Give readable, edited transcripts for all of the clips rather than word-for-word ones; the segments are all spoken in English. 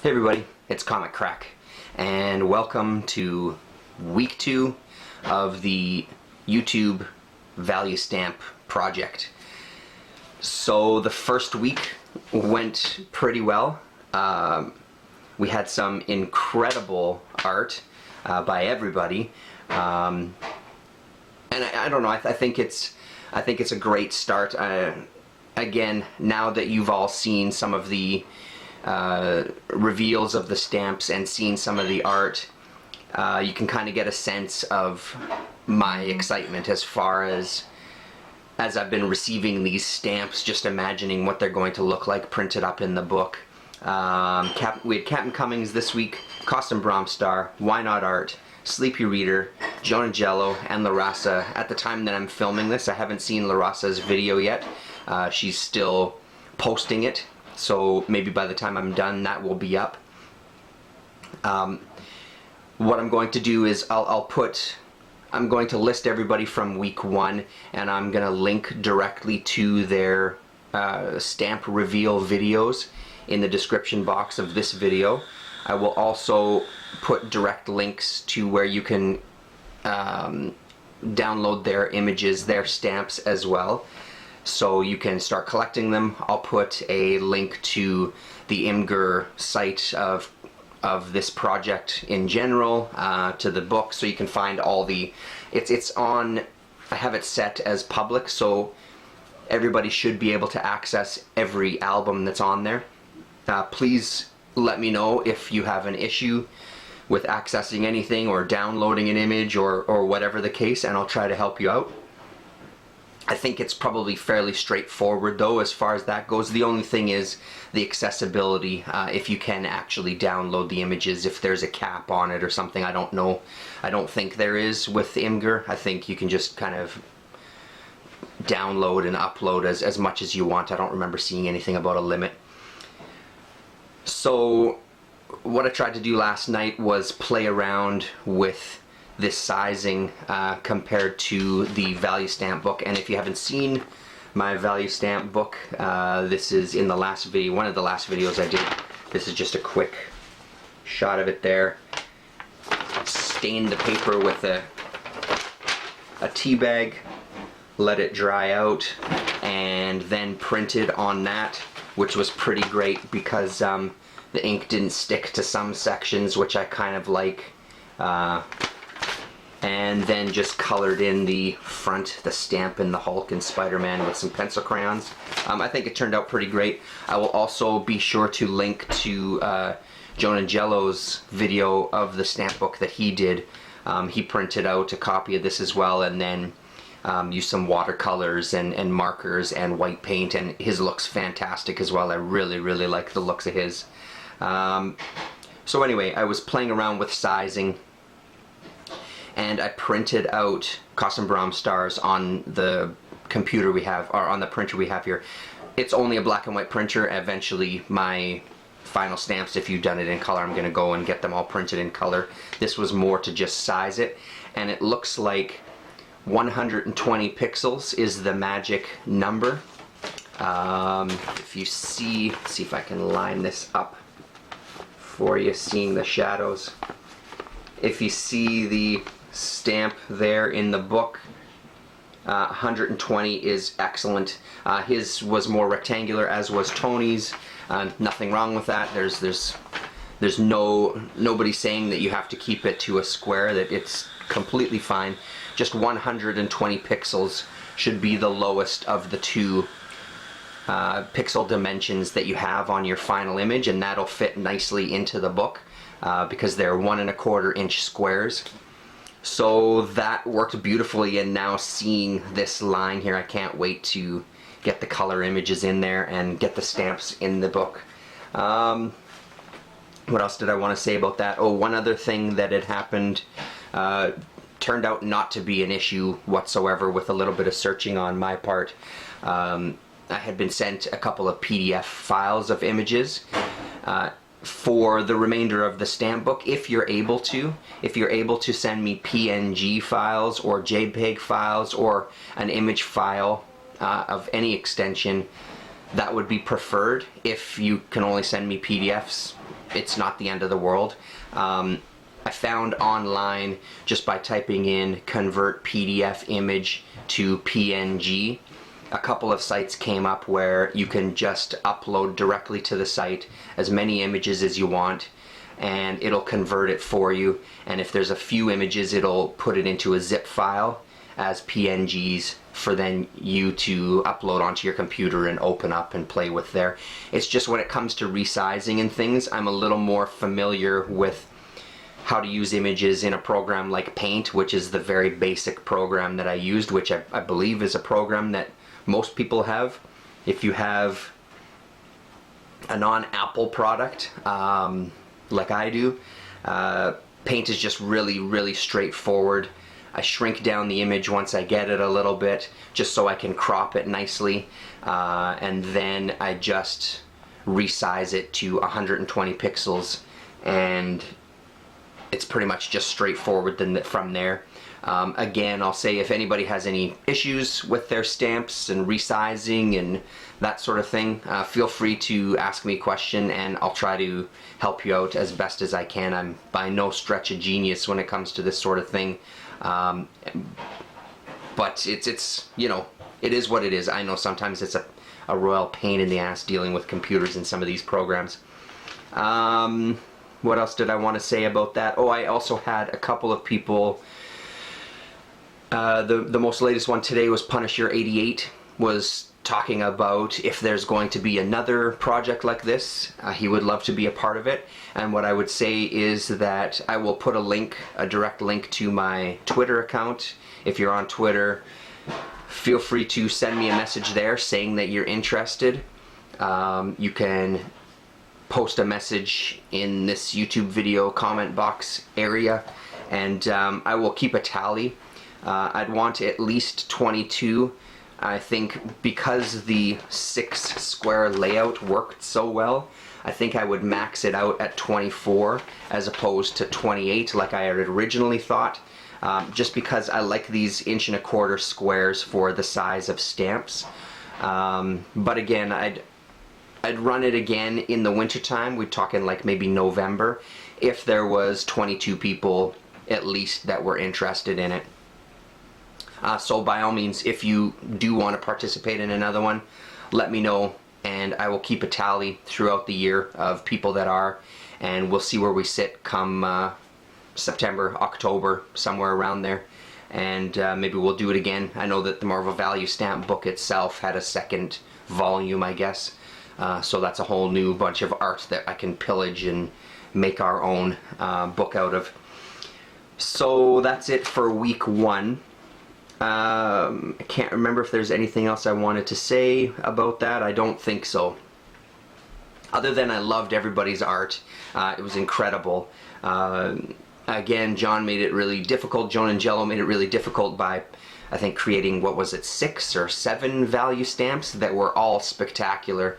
Hey everybody, it's Comic Crack, and welcome to week 2 of the YouTube value stamp project. So the first week went pretty well. We had some incredible art by everybody, and I don't know. I think it's a great start. Again, now that you've all seen some of the reveals of the stamps and seen some of the art, you can kind of get a sense of my excitement as far as I've been receiving these stamps, just imagining what they're going to look like printed up in the book. We had Capn Cummings this week, Koestenbraumstar, YNOTART, Sleepy Reader, jonanjello, and LahRasa. At the time that I'm filming this, I haven't seen LahRasa's video yet. She's still posting it, so maybe by the time I'm done that will be up. What I'm going to do is I'm going to list everybody from week 1, and I'm going to link directly to their stamp reveal videos in the description box of this video. I will also put direct links to where you can download their images, their stamps as well, so you can start collecting them. I'll put a link to the Imgur site of this project in general, to the book, so you can find all the, it's on, I have it set as public, so everybody should be able to access every album that's on there. Please let me know if you have an issue with accessing anything or downloading an image or whatever the case, and I'll try to help you out. I think it's probably fairly straightforward though as far as that goes. The only thing is the accessibility, if you can actually download the images, if there's a cap on it or something. I don't know. I don't think there is with Imgur. I think you can just kind of download and upload as much as you want. I don't remember seeing anything about a limit. So what I tried to do last night was play around with this sizing compared to the value stamp book. And if you haven't seen my value stamp book, this is in the last video, one of the last videos I did. This is just a quick shot of it there. Stained the paper with a tea bag, let it dry out, and then printed on that, which was pretty great because the ink didn't stick to some sections, which I kind of like. And then just colored in the front, the stamp and the Hulk and Spider-Man with some pencil crayons. I think it turned out pretty great. I will also be sure to link to jonanjello's video of the stamp book that he did. He printed out a copy of this as well, and then used some watercolors and markers and white paint, and his looks fantastic as well. I really like the looks of his. So anyway, I was playing around with sizing, and I printed out Koestenbraumstars on the computer we have, or on the printer we have here. It's only a black and white printer. Eventually my final stamps, if you've done it in color, I'm going to go and get them all printed in color. This was more to just size it, and it looks like 120 pixels is the magic number. If you see if I can line this up for you, seeing the shadows. If you see the stamp there in the book, 120 is excellent. His was more rectangular, as was Tony's. Nothing wrong with that. There's nobody saying that you have to keep it to a square, that it's completely fine. Just 120 pixels should be the lowest of the two pixel dimensions that you have on your final image, and that'll fit nicely into the book because they're 1 1/4 inch squares. So that worked beautifully, and now seeing this line here, I can't wait to get the color images in there and get the stamps in the book. What else did I want to say about that? Oh, one other thing that had happened, turned out not to be an issue whatsoever with a little bit of searching on my part. I had been sent a couple of PDF files of images for the remainder of the stamp book. If you're able to send me PNG files or JPEG files or an image file of any extension, that would be preferred. If you can only send me PDFs, it's not the end of the world. I found online, just by typing in convert PDF image to PNG, a couple of sites came up where you can just upload directly to the site as many images as you want, and it'll convert it for you. And if there's a few images, it'll put it into a zip file as PNGs for then you to upload onto your computer and open up and play with there. It's just when it comes to resizing and things, I'm a little more familiar with how to use images in a program like Paint, which is the very basic program that I used, which I believe is a program that most people have. If you have a non-Apple product, like I do, Paint is just really straightforward. I shrink down the image once I get it a little bit, just so I can crop it nicely, and then I just resize it to 120 pixels, and it's pretty much just straightforward from there. Again, I'll say if anybody has any issues with their stamps and resizing and that sort of thing, feel free to ask me a question and I'll try to help you out as best as I can. I'm by no stretch a genius when it comes to this sort of thing, but it's you know, it is what it is. I know sometimes it's a royal pain in the ass dealing with computers in some of these programs. What else did I want to say about that? Oh, I also had a couple of people. The most latest one today was Punisher88, was talking about if there's going to be another project like this. He would love to be a part of it. And what I would say is that I will put a direct link to my Twitter account. If you're on Twitter, feel free to send me a message there saying that you're interested. You can post a message in this YouTube video comment box area, and I will keep a tally. I'd want at least 22. I think because the 6 square layout worked so well, I think I would max it out at 24 as opposed to 28 like I had originally thought, just because I like these 1¼ inch squares for the size of stamps. But again, I'd run it again in the wintertime. We're talking like maybe November, if there was 22 people at least that were interested in it. So by all means, if you do want to participate in another one, let me know, and I will keep a tally throughout the year of people that are, and we'll see where we sit come September, October, somewhere around there, and maybe we'll do it again. I know that the Marvel Value Stamp book itself had a second volume, I guess, so that's a whole new bunch of art that I can pillage and make our own book out of. So that's it for week 1. I can't remember if there's anything else I wanted to say about that. I don't think so. Other than I loved everybody's art. It was incredible. Again, John made it really difficult. Jonanjello made it really difficult by, I think, creating, what was it, 6 or 7 value stamps that were all spectacular.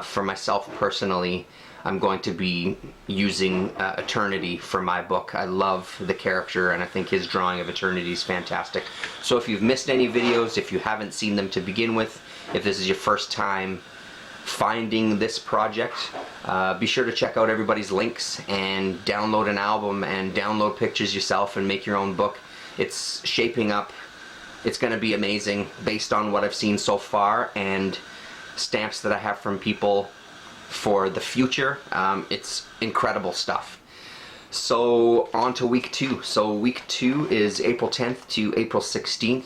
For myself personally, I'm going to be using Eternity for my book. I love the character, and I think his drawing of Eternity is fantastic. So if you've missed any videos, if you haven't seen them to begin with, if this is your first time finding this project, be sure to check out everybody's links and download an album and download pictures yourself and make your own book. It's shaping up. It's going to be amazing based on what I've seen so far and stamps that I have from people for the future. It's incredible stuff. So on to week 2. So week 2 is April 10th to April 16th,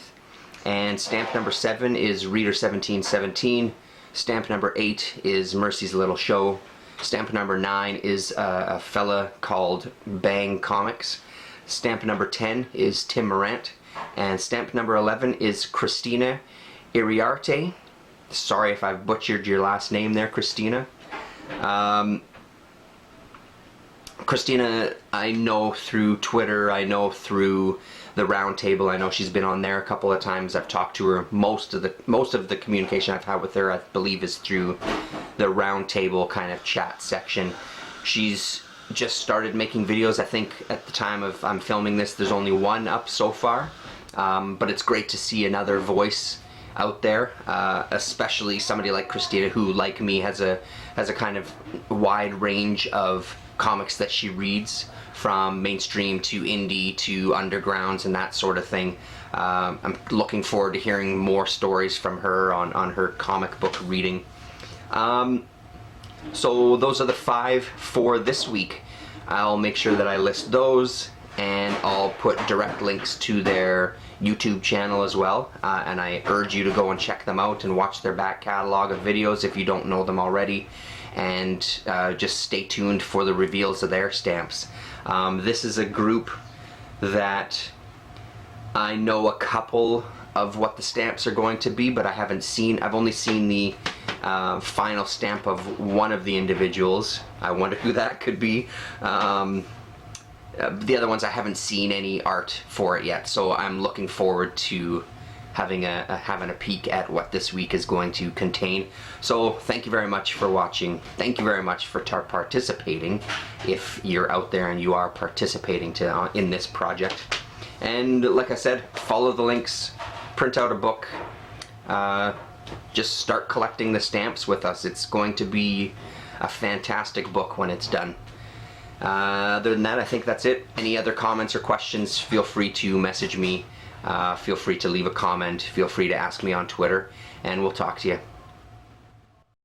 and stamp number 7 is Reader 1717. Stamp number 8 is Mercy's Little Show. Stamp number 9 is a fella called BANGcomics. Stamp number 10 is Tim Marrant, and stamp number 11 is Cristina Iriarte. Sorry if I've butchered your last name there, Cristina. Cristina, I know through Twitter, I know through the round table. I know she's been on there a couple of times. I've talked to her. Most of the communication I've had with her, I believe, is through the round table kind of chat section. She's just started making videos. I think at the time of I'm filming this, there's only one up so far, but it's great to see another voice out there, especially somebody like Cristina, who, like me, has a kind of wide range of comics that she reads, from mainstream to indie to undergrounds and that sort of thing. I'm looking forward to hearing more stories from her on her comic book reading. So those are the 5 for this week. I'll make sure that I list those, and I'll put direct links to their YouTube channel as well, and I urge you to go and check them out and watch their back catalog of videos if you don't know them already, and just stay tuned for the reveals of their stamps. This is a group that I know a couple of what the stamps are going to be, but I've only seen the final stamp of one of the individuals. I wonder who that could be. The other ones, I haven't seen any art for it yet, so I'm looking forward to having a peek at what this week is going to contain. So thank you very much for watching. Thank you very much for participating, if you're out there and you are participating in this project. And like I said, follow the links, print out a book, just start collecting the stamps with us. It's going to be a fantastic book when it's done. Other than that, I think that's it. Any other comments or questions, feel free to message me. Feel free to leave a comment. Feel free to ask me on Twitter, and we'll talk to you.